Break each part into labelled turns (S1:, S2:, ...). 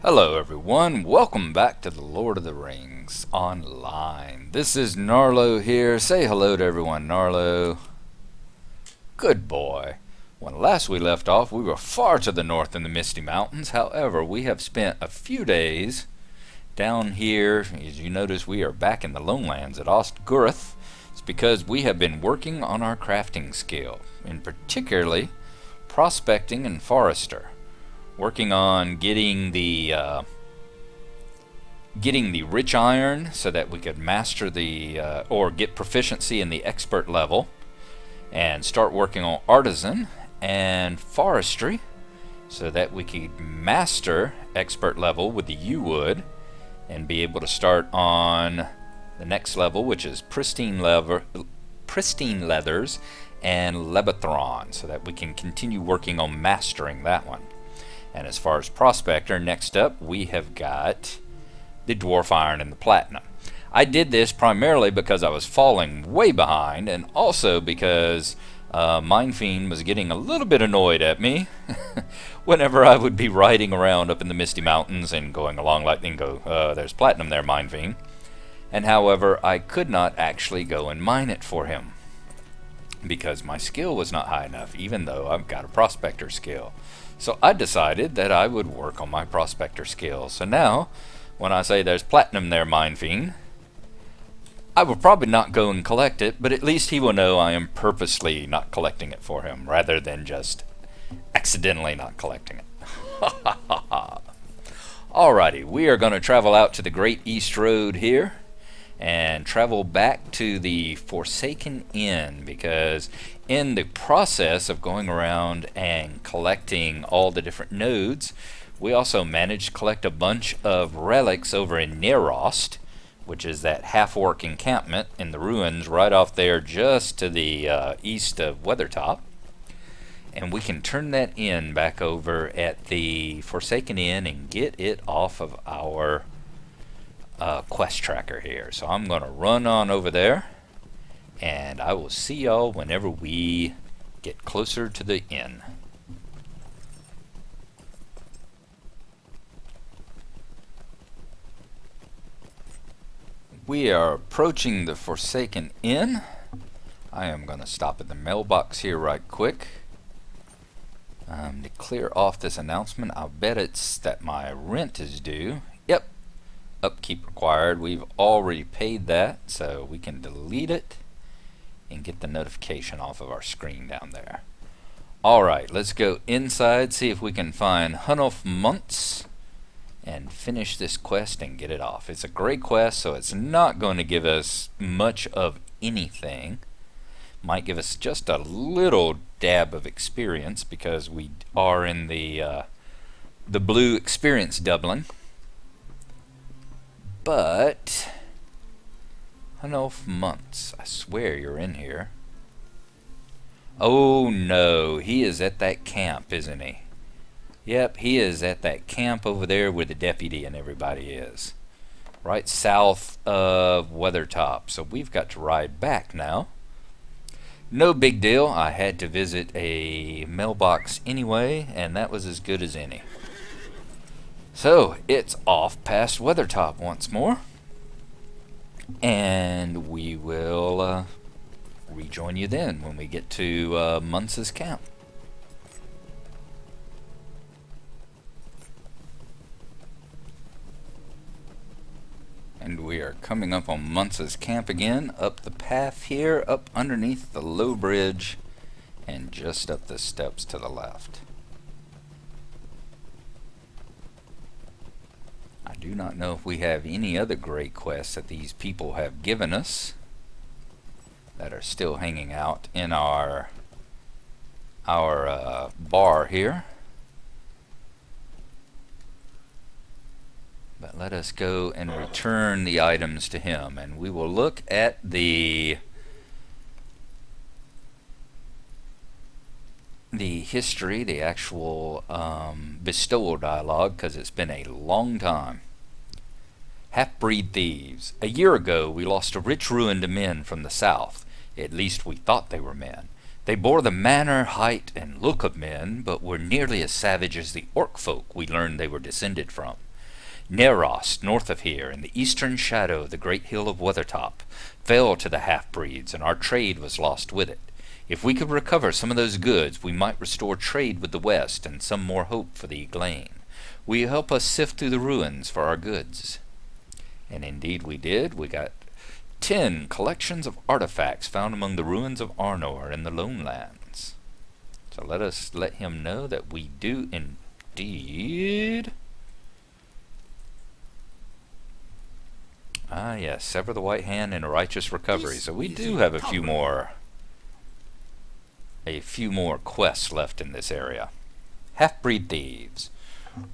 S1: Hello everyone, welcome back to the Lord of the Rings Online. This is Gnarlo here. Say hello to everyone, Gnarlo. Good boy. When last we left off, we were far to the north in the Misty Mountains. However, we have spent a few days down here. As you notice, we are back in the Lonelands at Ostgurath. It's because we have been working on our crafting skill, and particularly prospecting and forester. Working on getting the rich iron so that we could master or get proficiency in the expert level, and start working on artisan and forestry so that we could master expert level with the yew wood and be able to start on the next level, which is pristine leathers and lebathron, so that we can continue working on mastering that one. And as far as prospector, next up we have got the dwarf iron and the platinum. I did this primarily because I was falling way behind, and also because Mindfiend was getting a little bit annoyed at me whenever I would be riding around up in the Misty Mountains and going along like and go, there's platinum there, Mindfiend. And however, I could not actually go and mine it for him because my skill was not high enough, even though I've got a prospector skill. So I decided that I would work on my prospector skill. So now, when I say there's platinum there, Mindfiend, I will probably not go and collect it, but at least he will know I am purposely not collecting it for him, rather than just accidentally not collecting it. Alrighty, we are going to travel out to the Great East Road here, and travel back to the Forsaken Inn, because in the process of going around and collecting all the different nodes, we also managed to collect a bunch of relics over in Nerost, which is that half-orc encampment in the ruins right off there just to the east of Weathertop. And we can turn that inn back over at the Forsaken Inn and get it off of our quest tracker here. So I'm going to run on over there, and I will see y'all whenever we get closer to the inn. We are approaching the Forsaken Inn. I am going to stop at the mailbox here right quick to clear off this announcement. I'll bet it's that my rent is due. Yep. Upkeep required. We've already paid that, so we can delete it and get the notification off of our screen down there. Alright, let's go inside, see if we can find Hunulf Muntz and finish this quest and get it off. It's a great quest, so it's not going to give us much of anything. Might give us just a little dab of experience because we are in the blue experience doubling. But Hunulf Muntz, I swear you're in here. Oh no, he is at that camp, isn't he? Yep, he is at that camp over there where the deputy and everybody is. Right south of Weathertop. So we've got to ride back now. No big deal. I had to visit a mailbox anyway, and that was as good as any. So it's off past Weathertop once more, and we will rejoin you then when we get to Muntz's camp. And we are coming up on Muntz's camp again, up the path here, up underneath the low bridge, and just up the steps to the left. I do not know if we have any other great quests that these people have given us that are still hanging out in our bar here. But let us go and return the items to him, and we will look at the history, the actual bestowal dialogue, because it's been a long time. Half-breed thieves. A year ago we lost a rich ruin to men from the south. At least we thought they were men. They bore the manner, height, and look of men, but were nearly as savage as the orc folk we learned they were descended from. Nerost, north of here, in the eastern shadow of the great hill of Weathertop, fell to the half-breeds, and our trade was lost with it. If we could recover some of those goods, we might restore trade with the west, and some more hope for the Eglain. Will you help us sift through the ruins for our goods? And indeed we did. We got 10 collections of artifacts found among the ruins of Arnor in the Lone Lands. So let us let him know that we do indeed. Ah, yes, sever the white hand in a righteous recovery. So we do have a few more quests left in this area. Half-breed thieves.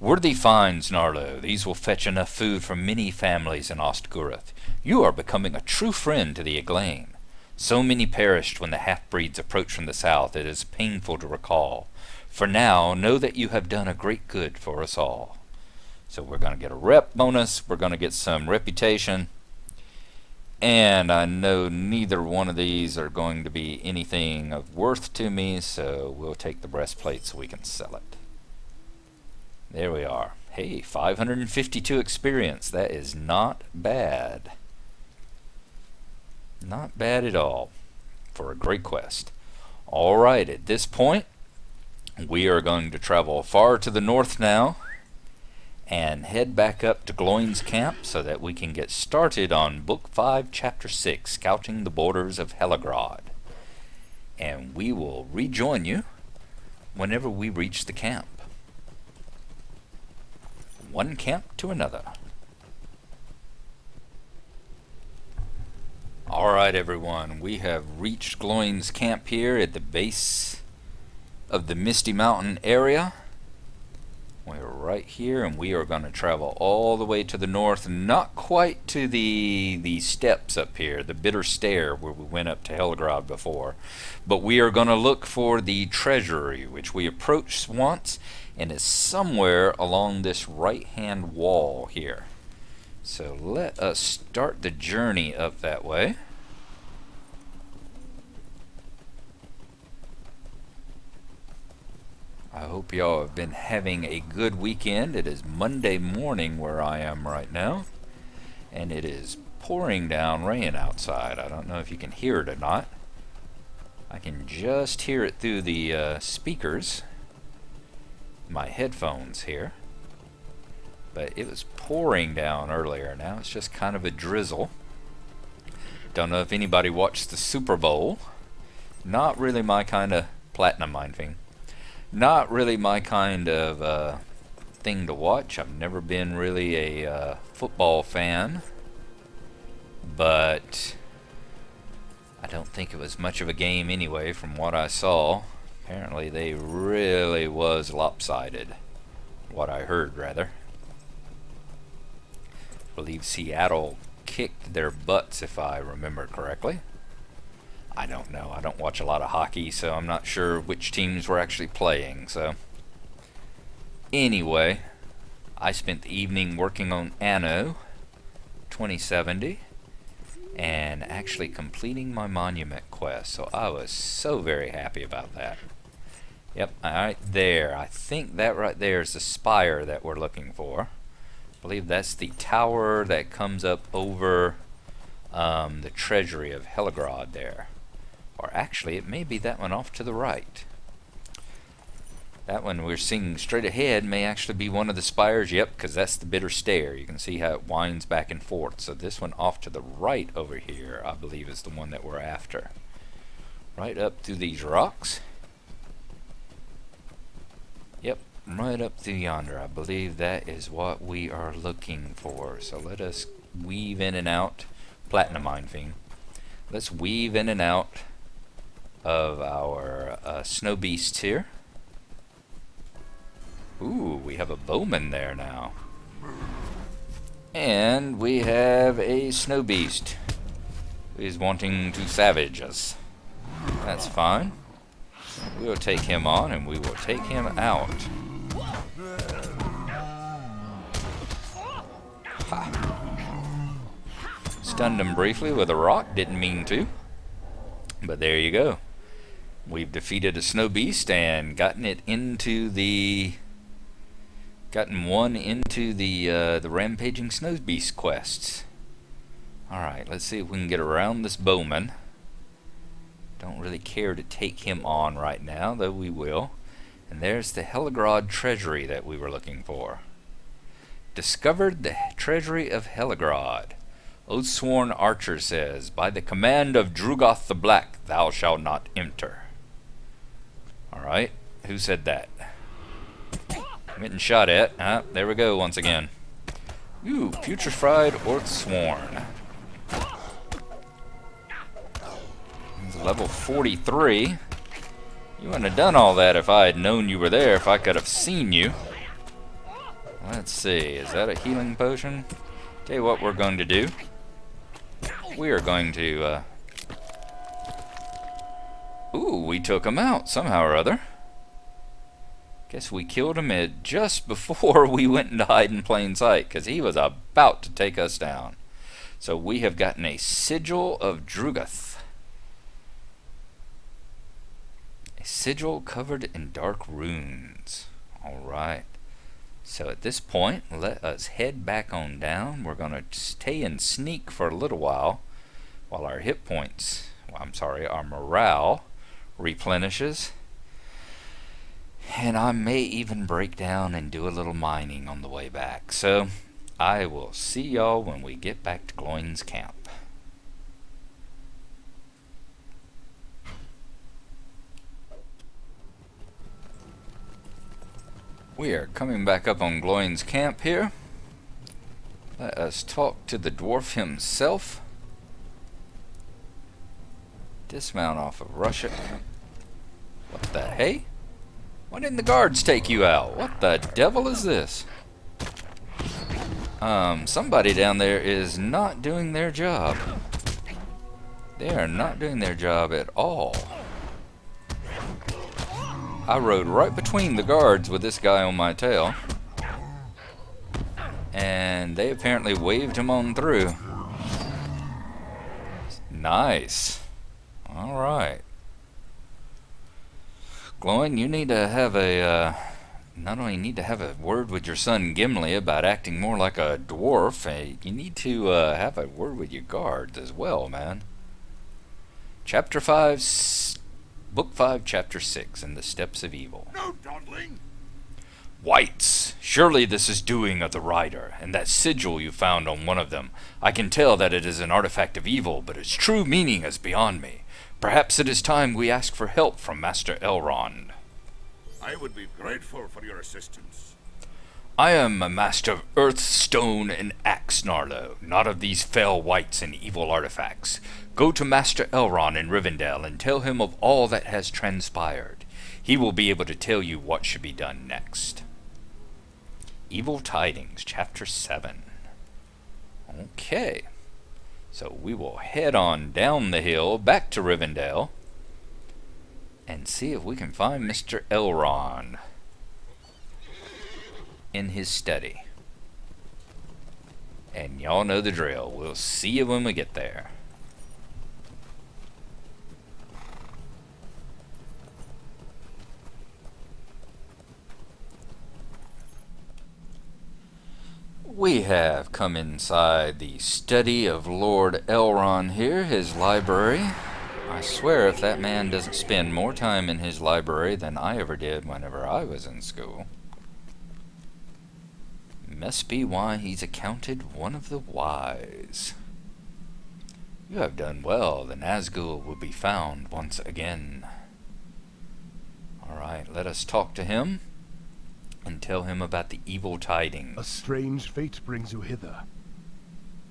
S1: Worthy finds, Gnarlo. These will fetch enough food for many families in Ostgurath. You are becoming a true friend to the Eglain. So many perished when the half-breeds approached from the south, it is painful to recall. For now, know that you have done a great good for us all. So we're going to get a rep bonus, we're going to get some reputation, and I know neither one of these are going to be anything of worth to me, so we'll take the breastplate so we can sell it. There we are. Hey, 552 experience. That is not bad. Not bad at all for a great quest. Alright, at this point, we are going to travel far to the north now and head back up to Gloin's camp so that we can get started on Book 5, Chapter 6, Scouting the Borders of Helagrod. And we will rejoin you whenever we reach the camp. One camp to another. Alright everyone, we have reached Gloin's camp here at the base of the Misty Mountain area. We're right here, and we are going to travel all the way to the north, not quite to the steps up here, the Bitter Stair where we went up to Helagrod before, but we are going to look for the treasury, which we approached once and is somewhere along this right-hand wall here. So let us start the journey up that way. I hope y'all have been having a good weekend. It is Monday morning where I am right now, and it is pouring down rain outside. I don't know if you can hear it or not. I can just hear it through the speakers, my headphones here, but it was pouring down earlier. Now it's just kind of a drizzle. Don't know if anybody watched the Super Bowl. Not really my kind of platinum mining. Not really my kind of thing to watch. I've never been really a football fan, but I don't think it was much of a game anyway from what I saw. Apparently they really was lopsided, what I heard rather. I believe Seattle kicked their butts if I remember correctly. I don't know. I don't watch a lot of hockey, so I'm not sure which teams were actually playing. So, anyway, I spent the evening working on Anno 2070 and actually completing my monument quest. So I was so very happy about that. Yep, right there. I think that right there is the spire that we're looking for. I believe that's the tower that comes up over the treasury of Helagrod there. Or actually, it may be that one off to the right. That one we're seeing straight ahead may actually be one of the spires. Yep, because that's the Bitter Stair. You can see how it winds back and forth. So this one off to the right over here, I believe, is the one that we're after. Right up through these rocks. Yep, right up through yonder. I believe that is what we are looking for. So let us weave in and out. Platinum mine fiend. Let's weave in and out of our snow beasts here. Ooh, we have a bowman there now. And we have a snow beast who is wanting to savage us. That's fine. We'll take him on and we will take him out. Ha. Stunned him briefly with a rock, didn't mean to. But there you go. We've defeated a snow beast and gotten it into the Gotten one into the rampaging snow beast quests. Alright, let's see if we can get around this bowman. Don't really care to take him on right now, though we will. And there's the Heligrod treasury that we were looking for. Discovered the treasury of Heligrod. Oath-sworn archer says, by the command of Drugoth the Black, thou shalt not enter. Alright, who said that? I'm getting shot at. Ah, there we go once again. Ooh, putrefied Oath-sworn. He's level 43. You wouldn't have done all that if I had known you were there, if I could have seen you. Let's see, is that a healing potion? Tell you what we're going to do. We are going to, Ooh, we took him out somehow or other. Guess we killed him just before we went into hide in plain sight, because he was about to take us down. So we have gotten a sigil of Drugoth. A sigil covered in dark runes. Alright. So at this point, let us head back on down. We're going to stay and sneak for a little while our hit points, our morale replenishes. And I may even break down and do a little mining on the way back. So I will see y'all when we get back to Gloin's camp. We are coming back up on Gloin's camp here. Let us talk to the dwarf himself. Dismount off of Russia. What the hey? Why didn't the guards take you out? What the devil is this? Somebody down there is not doing their job. They are not doing their job at all. I rode right between the guards with this guy on my tail. And they apparently waved him on through. Nice. Alright. Gloin, you need to have a, not only need to have a word with your son Gimli about acting more like a dwarf, you need to have a word with your guards as well, man. Chapter 5, Book 5, Chapter 6, In the Steps of Evil.
S2: No dawdling!
S1: Wights, surely this is doing of the rider, and that sigil you found on one of them. I can tell that it is an artifact of evil, but its true meaning is beyond me. Perhaps it is time we ask for help from Master Elrond.
S2: I would be grateful for your assistance.
S1: I am a master of earth, stone, and axe, Gnarlo, not of these fell wights and evil artifacts. Go to Master Elrond in Rivendell and tell him of all that has transpired. He will be able to tell you what should be done next. Evil Tidings, Chapter 7. Okay. So we will head on down the hill back to Rivendell and see if we can find Mr. Elrond in his study. And y'all know the drill. We'll see you when we get there. We have come inside the study of Lord Elrond here, his library. I swear if that man doesn't spend more time in his library than I ever did whenever I was in school. Must be why he's accounted one of the wise. You have done well. The Nazgul will be found once again. Alright, let us talk to him and tell him about the evil tidings.
S3: A strange fate brings you hither.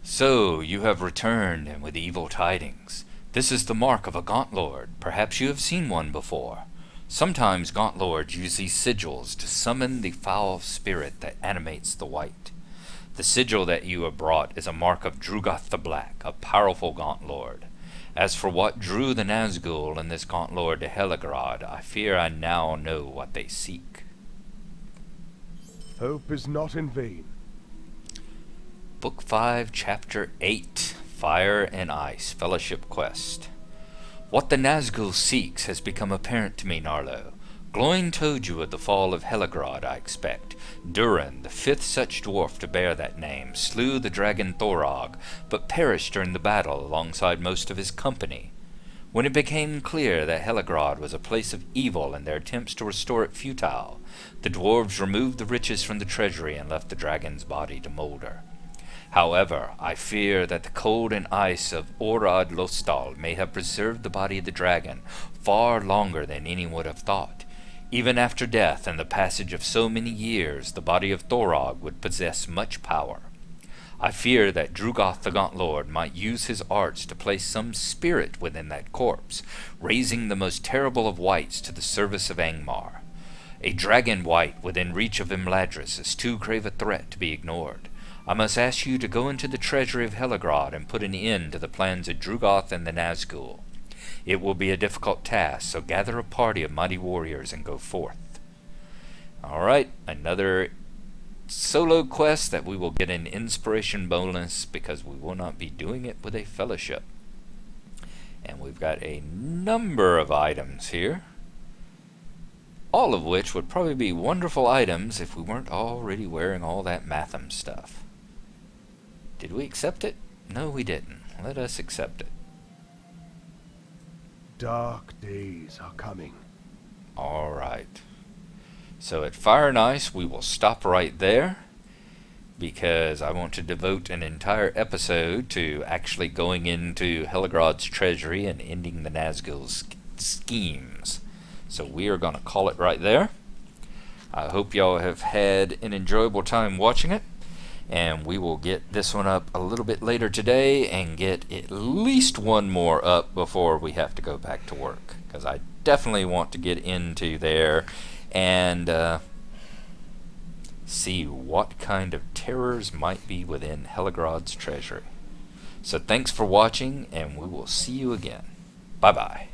S1: So, you have returned, and with evil tidings. This is the mark of a Gauntlord. Perhaps you have seen one before. Sometimes Gauntlords use these sigils to summon the foul spirit that animates the Wight. The sigil that you have brought is a mark of Drugoth the Black, a powerful Gauntlord. As for what drew the Nazgul and this Gauntlord to Heligrod, I fear I now know what they seek.
S3: Hope is not in vain.
S1: Book 5, Chapter 8, Fire and Ice, Fellowship Quest. What the Nazgul seeks has become apparent to me, Gnarlo. Gloin told you of the fall of Helagrod, I expect. Durin, the 5th such dwarf to bear that name, slew the dragon Thorog, but perished during the battle alongside most of his company. When it became clear that Helagrod was a place of evil and their attempts to restore it futile, the dwarves removed the riches from the treasury and left the dragon's body to molder. However, I fear that the cold and ice of Orad Lostal may have preserved the body of the dragon far longer than any would have thought. Even after death and the passage of so many years, the body of Thorog would possess much power. I fear that Drugoth the Gaunt Lord might use his arts to place some spirit within that corpse, raising the most terrible of wights to the service of Angmar. A dragon wight within reach of Imladris is too grave a threat to be ignored. I must ask you to go into the treasury of Helagrod and put an end to the plans of Drugoth and the Nazgul. It will be a difficult task, so gather a party of mighty warriors and go forth. Alright, another solo quest that we will get an inspiration bonus because we will not be doing it with a fellowship. And we've got a number of items here, all of which would probably be wonderful items if we weren't already wearing all that Matham stuff. Did we accept it? No, we didn't. Let us accept it.
S3: Dark days are coming.
S1: Alright. So at Fire and Ice, we will stop right there because I want to devote an entire episode to actually going into Helagrod's treasury and ending the Nazgul's schemes. So we are going to call it right there. I hope y'all have had an enjoyable time watching it, and we will get this one up a little bit later today and get at least one more up before we have to go back to work, because I definitely want to get into there and see what kind of terrors might be within Helagrod's treasury. So thanks for watching, and we will see you again. Bye-bye.